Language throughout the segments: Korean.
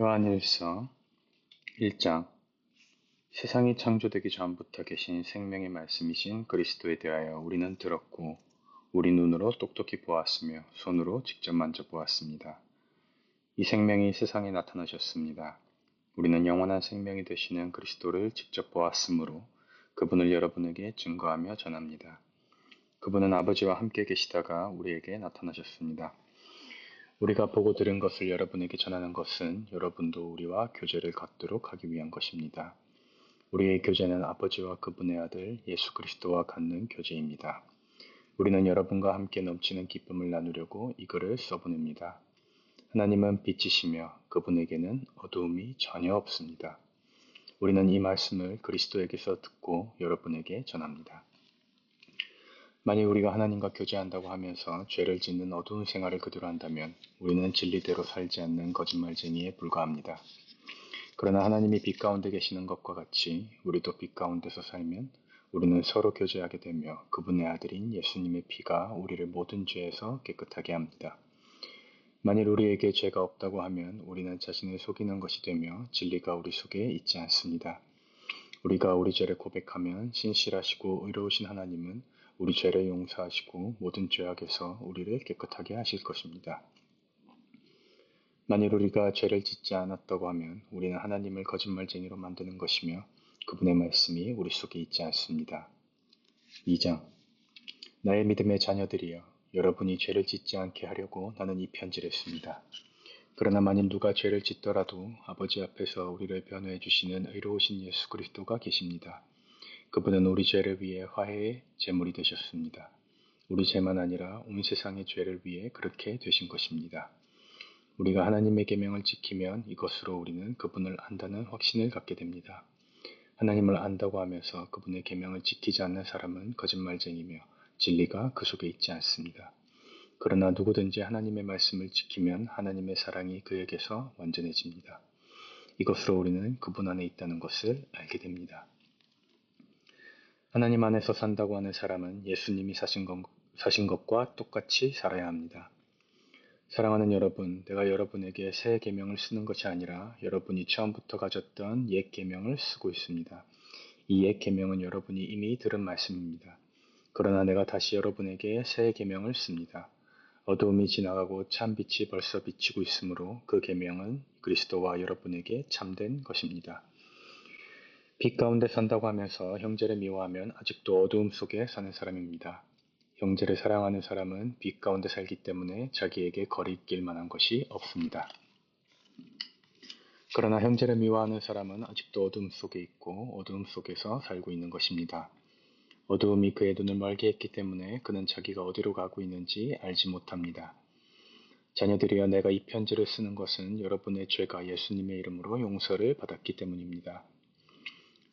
요한일서 1장. 세상이 창조되기 전부터 계신 생명의 말씀이신 그리스도에 대하여 우리는 들었고 우리 눈으로 똑똑히 보았으며 손으로 직접 만져보았습니다. 이 생명이 세상에 나타나셨습니다. 우리는 영원한 생명이 되시는 그리스도를 직접 보았으므로 그분을 여러분에게 증거하며 전합니다. 그분은 아버지와 함께 계시다가 우리에게 나타나셨습니다. 우리가 보고 들은 것을 여러분에게 전하는 것은 여러분도 우리와 교제를 갖도록 하기 위한 것입니다. 우리의 교제는 아버지와 그분의 아들 예수 그리스도와 갖는 교제입니다. 우리는 여러분과 함께 넘치는 기쁨을 나누려고 이 글을 써보냅니다. 하나님은 빛이시며 그분에게는 어두움이 전혀 없습니다. 우리는 이 말씀을 그리스도에게서 듣고 여러분에게 전합니다. 만일 우리가 하나님과 교제한다고 하면서 죄를 짓는 어두운 생활을 그대로 한다면 우리는 진리대로 살지 않는 거짓말쟁이에 불과합니다. 그러나 하나님이 빛 가운데 계시는 것과 같이 우리도 빛 가운데서 살면 우리는 서로 교제하게 되며 그분의 아들인 예수님의 피가 우리를 모든 죄에서 깨끗하게 합니다. 만일 우리에게 죄가 없다고 하면 우리는 자신을 속이는 것이 되며 진리가 우리 속에 있지 않습니다. 우리가 우리 죄를 고백하면 신실하시고 의로우신 하나님은 우리 죄를 용서하시고 모든 죄악에서 우리를 깨끗하게 하실 것입니다. 만일 우리가 죄를 짓지 않았다고 하면 우리는 하나님을 거짓말쟁이로 만드는 것이며 그분의 말씀이 우리 속에 있지 않습니다. 2장. 나의 믿음의 자녀들이여, 여러분이 죄를 짓지 않게 하려고 나는 이 편지를 씁니다. 그러나 만일 누가 죄를 짓더라도 아버지 앞에서 우리를 변호해 주시는 의로우신 예수 그리스도가 계십니다. 그분은 우리 죄를 위해 화해의 제물이 되셨습니다. 우리 죄만 아니라 온 세상의 죄를 위해 그렇게 되신 것입니다. 우리가 하나님의 계명을 지키면 이것으로 우리는 그분을 안다는 확신을 갖게 됩니다. 하나님을 안다고 하면서 그분의 계명을 지키지 않는 사람은 거짓말쟁이며 진리가 그 속에 있지 않습니다. 그러나 누구든지 하나님의 말씀을 지키면 하나님의 사랑이 그에게서 완전해집니다. 이것으로 우리는 그분 안에 있다는 것을 알게 됩니다. 하나님 안에서 산다고 하는 사람은 예수님이 사신 것과 똑같이 살아야 합니다. 사랑하는 여러분, 내가 여러분에게 새 계명을 쓰는 것이 아니라 여러분이 처음부터 가졌던 옛 계명을 쓰고 있습니다. 이 옛 계명은 여러분이 이미 들은 말씀입니다. 그러나 내가 다시 여러분에게 새 계명을 씁니다. 어두움이 지나가고 참 빛이 벌써 비치고 있으므로 그 계명은 그리스도와 여러분에게 참된 것입니다. 빛 가운데 산다고 하면서 형제를 미워하면 아직도 어두움 속에 사는 사람입니다. 형제를 사랑하는 사람은 빛 가운데 살기 때문에 자기에게 거리낄 만한 것이 없습니다. 그러나 형제를 미워하는 사람은 아직도 어두움 속에 있고 어두움 속에서 살고 있는 것입니다. 어두움이 그의 눈을 멀게 했기 때문에 그는 자기가 어디로 가고 있는지 알지 못합니다. 자녀들이여, 내가 이 편지를 쓰는 것은 여러분의 죄가 예수님의 이름으로 용서를 받았기 때문입니다.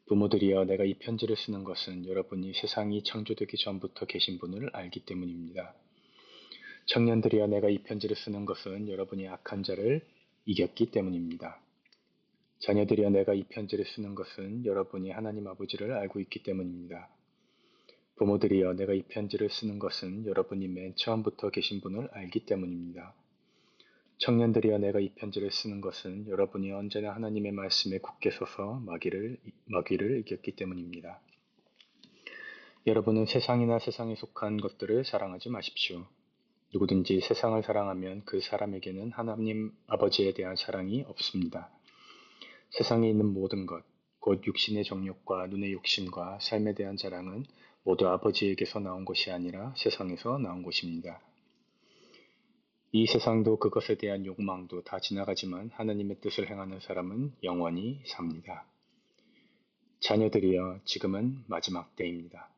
부모들이여, 내가 이 편지를 쓰는 것은 여러분이 세상이 창조되기 전부터 계신 분을 알기 때문입니다. 청년들이여, 내가 이 편지를 쓰는 것은 여러분이 악한 자를 이겼기 때문입니다. 자녀들이여, 내가 이 편지를 쓰는 것은 여러분이 하나님 아버지를 알고 있기 때문입니다. 부모들이여, 내가 이 편지를 쓰는 것은 여러분이 맨 처음부터 계신 분을 알기 때문입니다. 청년들이여, 내가 이 편지를 쓰는 것은 여러분이 언제나 하나님의 말씀에 굳게 서서 마귀를 이겼기 때문입니다. 여러분은 세상이나 세상에 속한 것들을 사랑하지 마십시오. 누구든지 세상을 사랑하면 그 사람에게는 하나님 아버지에 대한 사랑이 없습니다. 세상에 있는 모든 것, 곧 육신의 정욕과 눈의 욕심과 삶에 대한 자랑은 모두 아버지에게서 나온 것이 아니라 세상에서 나온 것입니다. 이 세상도 그것에 대한 욕망도 다 지나가지만 하나님의 뜻을 행하는 사람은 영원히 삽니다. 자녀들이여, 지금은 마지막 때입니다.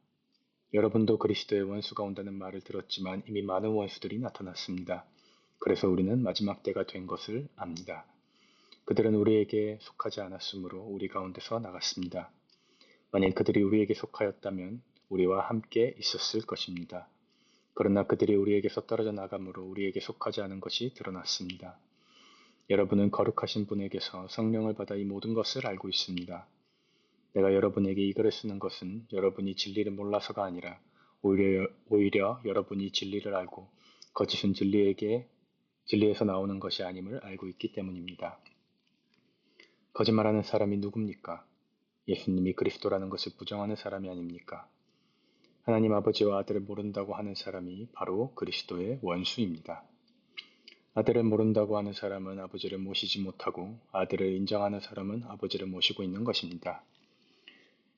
여러분도 그리스도의 원수가 온다는 말을 들었지만 이미 많은 원수들이 나타났습니다. 그래서 우리는 마지막 때가 된 것을 압니다. 그들은 우리에게 속하지 않았으므로 우리 가운데서 나갔습니다. 만일 그들이 우리에게 속하였다면 우리와 함께 있었을 것입니다. 그러나 그들이 우리에게서 떨어져 나감으로 우리에게 속하지 않은 것이 드러났습니다. 여러분은 거룩하신 분에게서 성령을 받아 이 모든 것을 알고 있습니다. 내가 여러분에게 이 글을 쓰는 것은 여러분이 진리를 몰라서가 아니라 오히려 여러분이 진리를 알고 거짓은 진리에서 나오는 것이 아님을 알고 있기 때문입니다. 거짓말하는 사람이 누굽니까? 예수님이 그리스도라는 것을 부정하는 사람이 아닙니까? 하나님 아버지와 아들을 모른다고 하는 사람이 바로 그리스도의 원수입니다. 아들을 모른다고 하는 사람은 아버지를 모시지 못하고 아들을 인정하는 사람은 아버지를 모시고 있는 것입니다.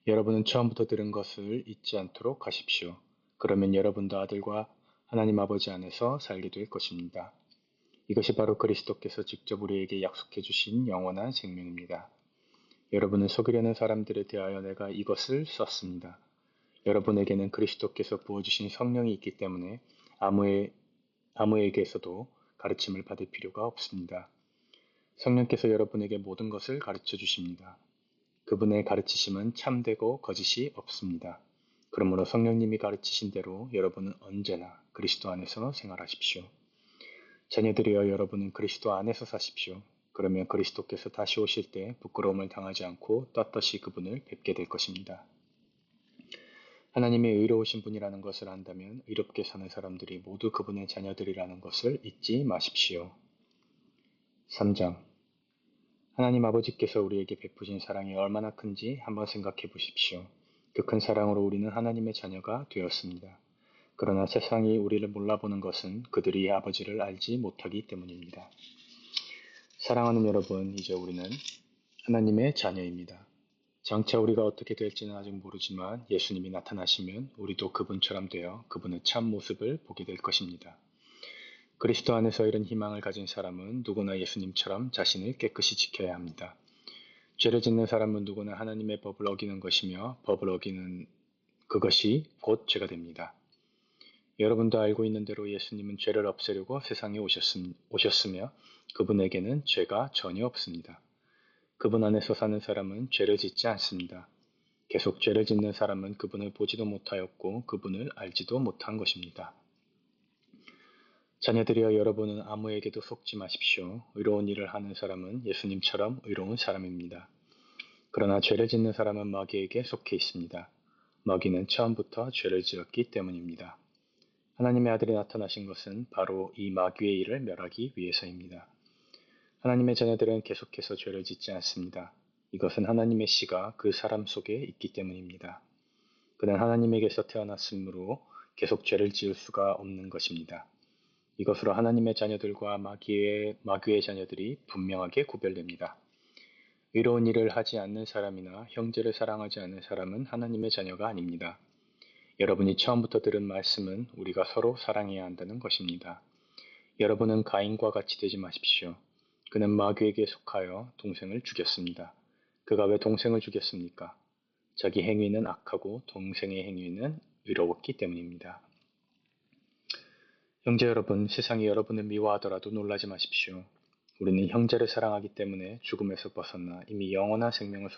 여러분은 처음부터 들은 것을 잊지 않도록 하십시오. 그러면 여러분도 아들과 하나님 아버지 안에서 살게 될 것입니다. 이것이 바로 그리스도께서 직접 우리에게 약속해 주신 영원한 생명입니다. 여러분을 속이려는 사람들에 대하여 내가 이것을 썼습니다. 여러분에게는 그리스도께서 부어주신 성령이 있기 때문에 아무에게서도 가르침을 받을 필요가 없습니다. 성령께서 여러분에게 모든 것을 가르쳐 주십니다. 그분의 가르치심은 참되고 거짓이 없습니다. 그러므로 성령님이 가르치신 대로 여러분은 언제나 그리스도 안에서 생활하십시오. 자녀들이여 여러분은 그리스도 안에서 사십시오. 그러면 그리스도께서 다시 오실 때 부끄러움을 당하지 않고 떳떳이 그분을 뵙게 될 것입니다. 하나님이 의로우신 분이라는 것을 안다면 의롭게 사는 사람들이 모두 그분의 자녀들이라는 것을 잊지 마십시오. 3장 하나님 아버지께서 우리에게 베푸신 사랑이 얼마나 큰지 한번 생각해 보십시오. 그 큰 사랑으로 우리는 하나님의 자녀가 되었습니다. 그러나 세상이 우리를 몰라보는 것은 그들이 아버지를 알지 못하기 때문입니다. 사랑하는 여러분, 이제 우리는 하나님의 자녀입니다. 장차 우리가 어떻게 될지는 아직 모르지만 예수님이 나타나시면 우리도 그분처럼 되어 그분의 참 모습을 보게 될 것입니다. 그리스도 안에서 이런 희망을 가진 사람은 누구나 예수님처럼 자신을 깨끗이 지켜야 합니다. 죄를 짓는 사람은 누구나 하나님의 법을 어기는 것이며 법을 어기는 그것이 곧 죄가 됩니다. 여러분도 알고 있는 대로 예수님은 죄를 없애려고 세상에 오셨으며 그분에게는 죄가 전혀 없습니다. 그분 안에서 사는 사람은 죄를 짓지 않습니다. 계속 죄를 짓는 사람은 그분을 보지도 못하였고 그분을 알지도 못한 것입니다. 자녀들이여 여러분은 아무에게도 속지 마십시오. 의로운 일을 하는 사람은 예수님처럼 의로운 사람입니다. 그러나 죄를 짓는 사람은 마귀에게 속해 있습니다. 마귀는 처음부터 죄를 지었기 때문입니다. 하나님의 아들이 나타나신 것은 바로 이 마귀의 일을 멸하기 위해서입니다. 하나님의 자녀들은 계속해서 죄를 짓지 않습니다. 이것은 하나님의 씨가 그 사람 속에 있기 때문입니다. 그는 하나님에게서 태어났으므로 계속 죄를 지을 수가 없는 것입니다. 이것으로 하나님의 자녀들과 마귀의 자녀들이 분명하게 구별됩니다. 의로운 일을 하지 않는 사람이나 형제를 사랑하지 않는 사람은 하나님의 자녀가 아닙니다. 여러분이 처음부터 들은 말씀은 우리가 서로 사랑해야 한다는 것입니다. 여러분은 가인과 같이 되지 마십시오. 그는 마귀에게 속하여 동생을 죽였습니다. 그가 왜 동생을 죽였습니까? 자기 행위는 악하고 동생의 행위는 의로웠기 때문입니다. 형제 여러분, 세상이 여러분을 미워하더라도 놀라지 마십시오. 우리는 형제를 사랑하기 때문에 죽음에서 벗어나 이미 영원한 생명을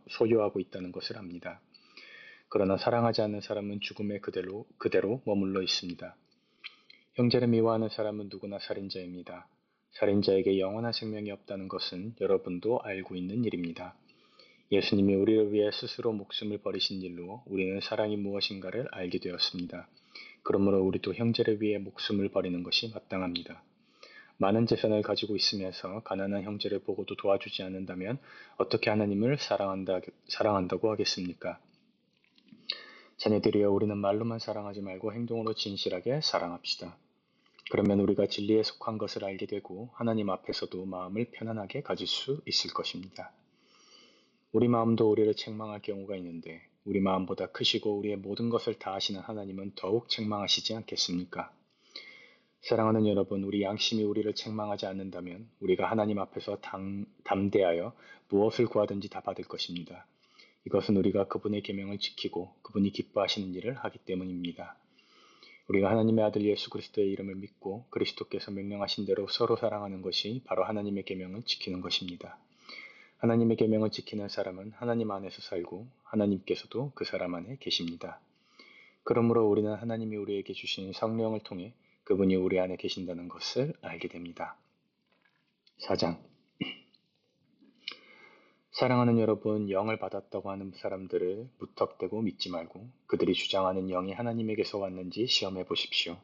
소유하고 있다는 것을 압니다. 그러나 사랑하지 않는 사람은 죽음에 그대로 머물러 있습니다. 형제를 미워하는 사람은 누구나 살인자입니다. 살인자에게 영원한 생명이 없다는 것은 여러분도 알고 있는 일입니다. 예수님이 우리를 위해 스스로 목숨을 버리신 일로 우리는 사랑이 무엇인가를 알게 되었습니다. 그러므로 우리도 형제를 위해 목숨을 버리는 것이 마땅합니다. 많은 재산을 가지고 있으면서 가난한 형제를 보고도 도와주지 않는다면 어떻게 하나님을 사랑한다고 하겠습니까? 자녀들이여 우리는 말로만 사랑하지 말고 행동으로 진실하게 사랑합시다. 그러면 우리가 진리에 속한 것을 알게 되고 하나님 앞에서도 마음을 편안하게 가질 수 있을 것입니다. 우리 마음도 우리를 책망할 경우가 있는데 우리 마음보다 크시고 우리의 모든 것을 다 아시는 하나님은 더욱 책망하시지 않겠습니까? 사랑하는 여러분, 우리 양심이 우리를 책망하지 않는다면 우리가 하나님 앞에서 담대하여 무엇을 구하든지 다 받을 것입니다. 이것은 우리가 그분의 계명을 지키고 그분이 기뻐하시는 일을 하기 때문입니다. 우리가 하나님의 아들 예수 그리스도의 이름을 믿고 그리스도께서 명령하신 대로 서로 사랑하는 것이 바로 하나님의 계명을 지키는 것입니다. 하나님의 계명을 지키는 사람은 하나님 안에서 살고 하나님께서도 그 사람 안에 계십니다. 그러므로 우리는 하나님이 우리에게 주신 성령을 통해 그분이 우리 안에 계신다는 것을 알게 됩니다. 4장 사랑하는 여러분, 영을 받았다고 하는 사람들을 무턱대고 믿지 말고 그들이 주장하는 영이 하나님에게서 왔는지 시험해 보십시오.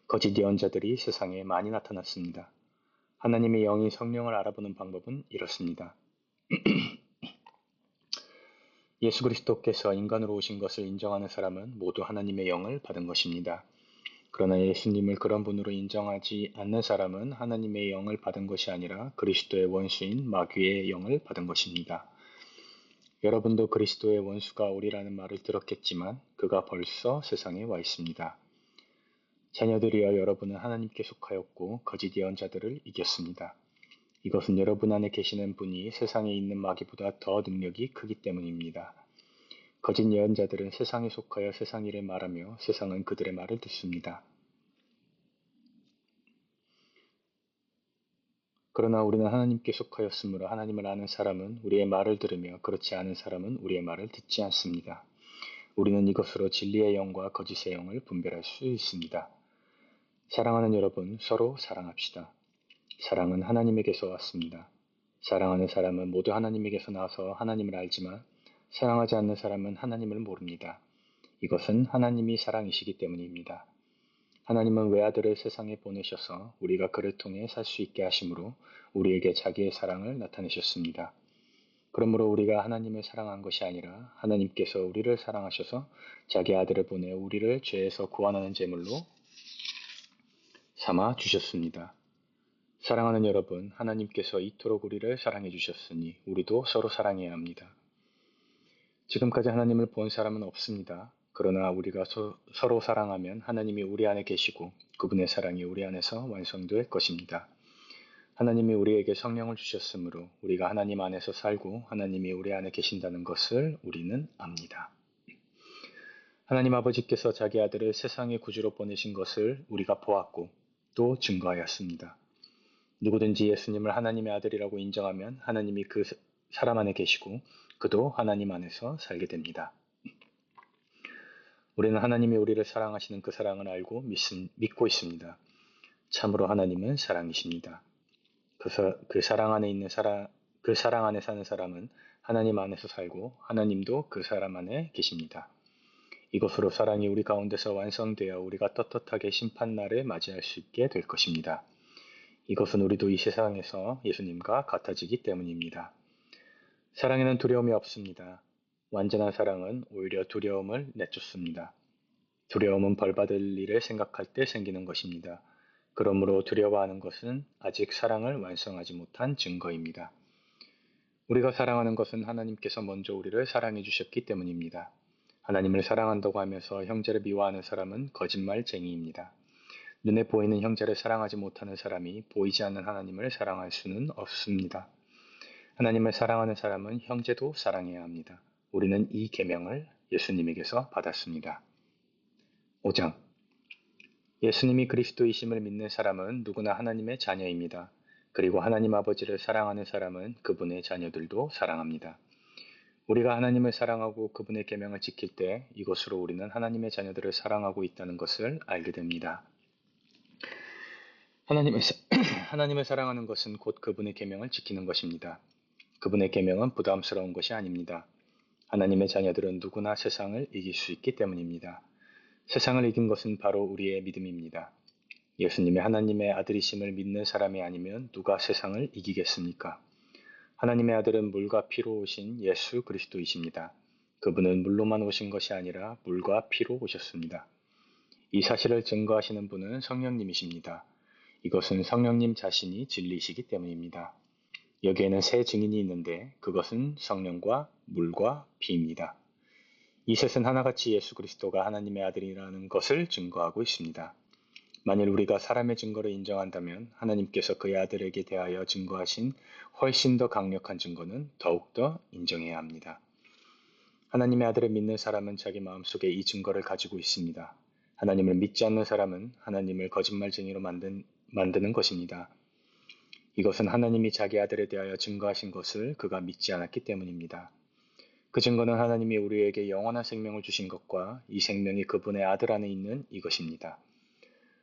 거짓 예언자들이 세상에 많이 나타났습니다. 하나님의 영이 성령을 알아보는 방법은 이렇습니다. 예수 그리스도께서 인간으로 오신 것을 인정하는 사람은 모두 하나님의 영을 받은 것입니다. 그러나 예수님을 그런 분으로 인정하지 않는 사람은 하나님의 영을 받은 것이 아니라 그리스도의 원수인 마귀의 영을 받은 것입니다. 여러분도 그리스도의 원수가 오리라는 말을 들었겠지만 그가 벌써 세상에 와 있습니다. 자녀들이여 여러분은 하나님께 속하였고 거짓 예언자들을 이겼습니다. 이것은 여러분 안에 계시는 분이 세상에 있는 마귀보다 더 능력이 크기 때문입니다. 거짓 예언자들은 세상에 속하여 세상 일을 말하며 세상은 그들의 말을 듣습니다. 그러나 우리는 하나님께 속하였으므로 하나님을 아는 사람은 우리의 말을 들으며 그렇지 않은 사람은 우리의 말을 듣지 않습니다. 우리는 이것으로 진리의 영과 거짓의 영을 분별할 수 있습니다. 사랑하는 여러분, 서로 사랑합시다. 사랑은 하나님에게서 왔습니다. 사랑하는 사람은 모두 하나님에게서 나와서 하나님을 알지만 사랑하지 않는 사람은 하나님을 모릅니다. 이것은 하나님이 사랑이시기 때문입니다. 하나님은 외아들을 세상에 보내셔서 우리가 그를 통해 살 수 있게 하심으로 우리에게 자기의 사랑을 나타내셨습니다. 그러므로 우리가 하나님을 사랑한 것이 아니라 하나님께서 우리를 사랑하셔서 자기 아들을 보내 우리를 죄에서 구원하는 제물로 삼아 주셨습니다. 사랑하는 여러분, 하나님께서 이토록 우리를 사랑해 주셨으니 우리도 서로 사랑해야 합니다. 지금까지 하나님을 본 사람은 없습니다. 그러나 우리가 서로 사랑하면 하나님이 우리 안에 계시고 그분의 사랑이 우리 안에서 완성될 것입니다. 하나님이 우리에게 성령을 주셨으므로 우리가 하나님 안에서 살고 하나님이 우리 안에 계신다는 것을 우리는 압니다. 하나님 아버지께서 자기 아들을 세상의 구주로 보내신 것을 우리가 보았고 또 증거하였습니다. 누구든지 예수님을 하나님의 아들이라고 인정하면 하나님이 그 사람 안에 계시고 그도 하나님 안에서 살게 됩니다. 우리는 하나님이 우리를 사랑하시는 그 사랑을 알고 믿고 있습니다. 참으로 하나님은 사랑이십니다. 그 사랑 안에 사는 사람은 하나님 안에서 살고 하나님도 그 사람 안에 계십니다. 이것으로 사랑이 우리 가운데서 완성되어 우리가 떳떳하게 심판날을 맞이할 수 있게 될 것입니다. 이것은 우리도 이 세상에서 예수님과 같아지기 때문입니다. 사랑에는 두려움이 없습니다. 완전한 사랑은 오히려 두려움을 내쫓습니다. 두려움은 벌받을 일을 생각할 때 생기는 것입니다. 그러므로 두려워하는 것은 아직 사랑을 완성하지 못한 증거입니다. 우리가 사랑하는 것은 하나님께서 먼저 우리를 사랑해 주셨기 때문입니다. 하나님을 사랑한다고 하면서 형제를 미워하는 사람은 거짓말쟁이입니다. 눈에 보이는 형제를 사랑하지 못하는 사람이 보이지 않는 하나님을 사랑할 수는 없습니다. 하나님을 사랑하는 사람은 형제도 사랑해야 합니다. 우리는 이 계명을 예수님에게서 받았습니다. 5장 예수님이 그리스도이심을 믿는 사람은 누구나 하나님의 자녀입니다. 그리고 하나님 아버지를 사랑하는 사람은 그분의 자녀들도 사랑합니다. 우리가 하나님을 사랑하고 그분의 계명을 지킬 때 이것으로 우리는 하나님의 자녀들을 사랑하고 있다는 것을 알게 됩니다. 하나님을 사랑하는 것은 곧 그분의 계명을 지키는 것입니다. 그분의 계명은 부담스러운 것이 아닙니다. 하나님의 자녀들은 누구나 세상을 이길 수 있기 때문입니다. 세상을 이긴 것은 바로 우리의 믿음입니다. 예수님이 하나님의 아들이심을 믿는 사람이 아니면 누가 세상을 이기겠습니까? 하나님의 아들은 물과 피로 오신 예수 그리스도이십니다. 그분은 물로만 오신 것이 아니라 물과 피로 오셨습니다. 이 사실을 증거하시는 분은 성령님이십니다. 이것은 성령님 자신이 진리이시기 때문입니다. 여기에는 세 증인이 있는데 그것은 성령과 물과 피입니다. 이 셋은 하나같이 예수 그리스도가 하나님의 아들이라는 것을 증거하고 있습니다. 만일 우리가 사람의 증거를 인정한다면 하나님께서 그의 아들에게 대하여 증거하신 훨씬 더 강력한 증거는 더욱더 인정해야 합니다. 하나님의 아들을 믿는 사람은 자기 마음속에 이 증거를 가지고 있습니다. 하나님을 믿지 않는 사람은 하나님을 거짓말쟁이로 만드는 것입니다. 이것은 하나님이 자기 아들에 대하여 증거하신 것을 그가 믿지 않았기 때문입니다. 그 증거는 하나님이 우리에게 영원한 생명을 주신 것과 이 생명이 그분의 아들 안에 있는 이것입니다.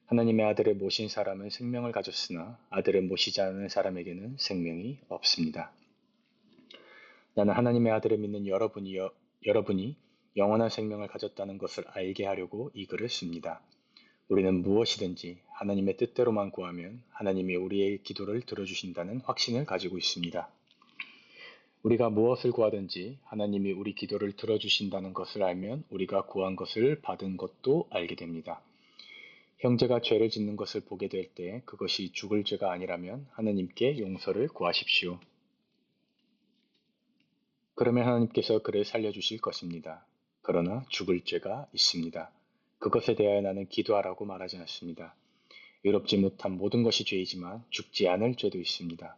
하나님의 아들을 모신 사람은 생명을 가졌으나 아들을 모시지 않는 사람에게는 생명이 없습니다. 나는 하나님의 아들을 믿는 여러분이 영원한 생명을 가졌다는 것을 알게 하려고 이 글을 씁니다. 우리는 무엇이든지 하나님의 뜻대로만 구하면 하나님이 우리의 기도를 들어주신다는 확신을 가지고 있습니다. 우리가 무엇을 구하든지 하나님이 우리 기도를 들어주신다는 것을 알면 우리가 구한 것을 받은 것도 알게 됩니다. 형제가 죄를 짓는 것을 보게 될 때 그것이 죽을 죄가 아니라면 하나님께 용서를 구하십시오. 그러면 하나님께서 그를 살려주실 것입니다. 그러나 죽을 죄가 있습니다. 그것에 대하여 나는 기도하라고 말하지 않습니다. 의롭지 못한 모든 것이 죄이지만 죽지 않을 죄도 있습니다.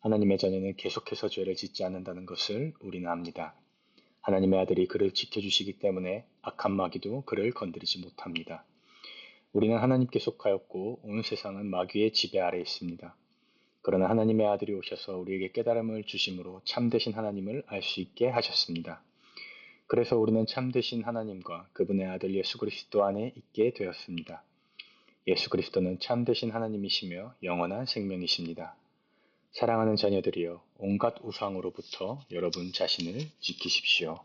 하나님의 자녀는 계속해서 죄를 짓지 않는다는 것을 우리는 압니다. 하나님의 아들이 그를 지켜주시기 때문에 악한 마귀도 그를 건드리지 못합니다. 우리는 하나님께 속하였고 온 세상은 마귀의 지배 아래 있습니다. 그러나 하나님의 아들이 오셔서 우리에게 깨달음을 주심으로 참되신 하나님을 알 수 있게 하셨습니다. 그래서 우리는 참되신 하나님과 그분의 아들 예수 그리스도 안에 있게 되었습니다. 예수 그리스도는 참되신 하나님이시며 영원한 생명이십니다. 사랑하는 자녀들이여, 온갖 우상으로부터 여러분 자신을 지키십시오.